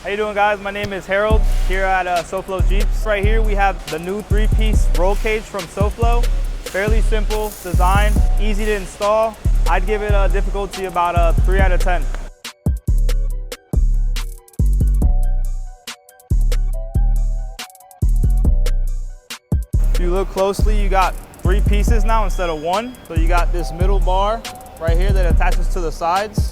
How you doing, guys? My name is Harold here at Soflo Jeeps. Right here we have the new 3-piece roll cage from Soflo. Fairly simple design, easy to install. I'd give it a difficulty about a 3 out of 10. If you look closely, you got 3 pieces now instead of 1. So you got this middle bar right here that attaches to the sides.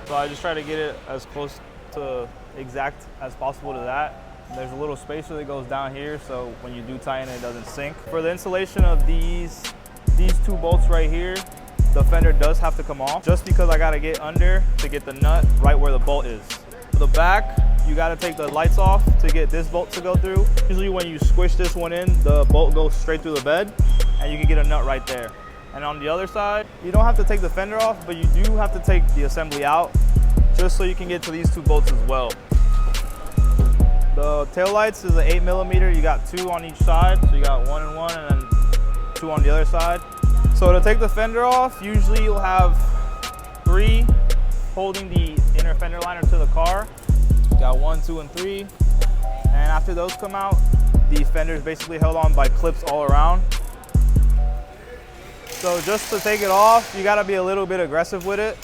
So I just try to get it as close to exact as possible to that. There's a little spacer that goes down here, so when you do tighten it doesn't sink. For the installation of these 2 bolts right here, the fender does have to come off, just because I gotta get under to get the nut right where the bolt is. For the back, you gotta take the lights off to get this bolt to go through. Usually when you squish this one in, the bolt goes straight through the bed, and you can get a nut right there. And on the other side, you don't have to take the fender off, but you do have to take the assembly out, just so you can get to these 2 bolts as well. The tail lights is an 8mm. You got 2 on each side, so you got 1 and 1, and then 2 on the other side. So to take the fender off, usually you'll have 3 holding the inner fender liner to the car. You got 1, 2, and 3. And after those come out, the fender is basically held on by clips all around. So just to take it off, you gotta be a little bit aggressive with it.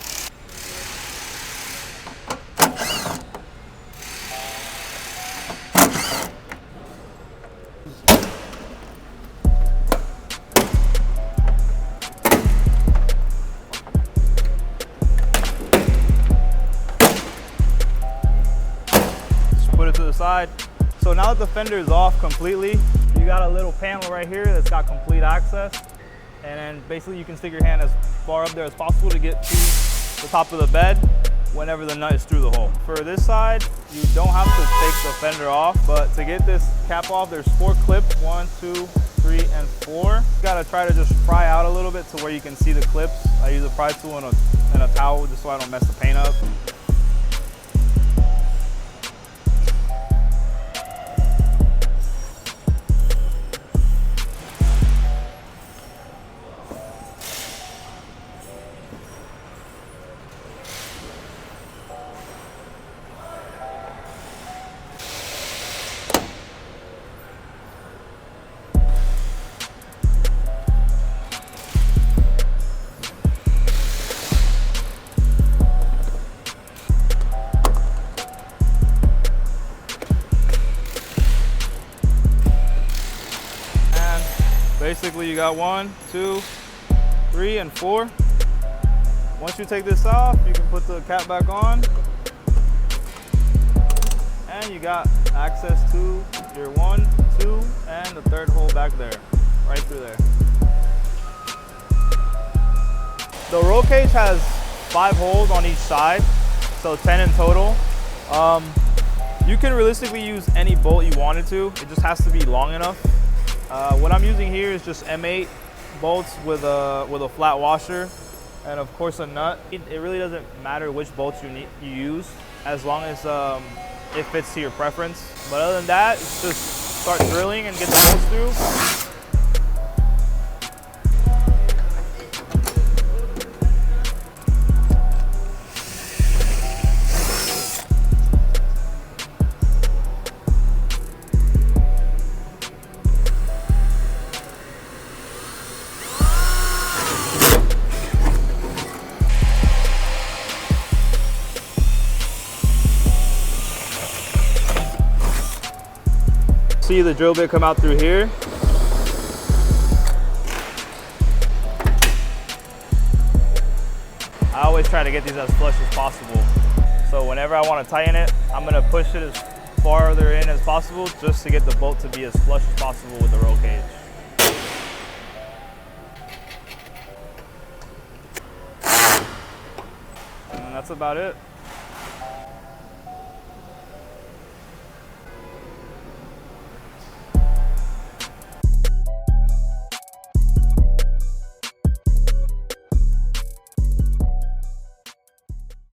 Just put it to the side. So now that the fender is off completely, you got a little panel right here that's got complete access. And then basically you can stick your hand as far up there as possible to get to the top of the bed whenever the nut is through the hole. For this side, you don't have to take the fender off, but to get this cap off, there's 4 clips, 1, 2, 3, and 4. You gotta try to just pry out a little bit to where you can see the clips. I use a pry tool and a towel just so I don't mess the paint up. Basically, you got 1, 2, 3, and 4. Once you take this off, you can put the cap back on. And you got access to your 1, 2, and the 3rd hole back there, right through there. The roll cage has 5 holes on each side, so 10 in total. You can realistically use any bolt you wanted to. It just has to be long enough. What I'm using here is just M8 bolts with a flat washer and of course a nut. It really doesn't matter which bolts you use as long as it fits to your preference. But other than that, it's just start drilling and get the bolts through. See the drill bit come out through here. I always try to get these as flush as possible. So whenever I want to tighten it, I'm going to push it as farther in as possible just to get the bolt to be as flush as possible with the roll cage. And that's about it.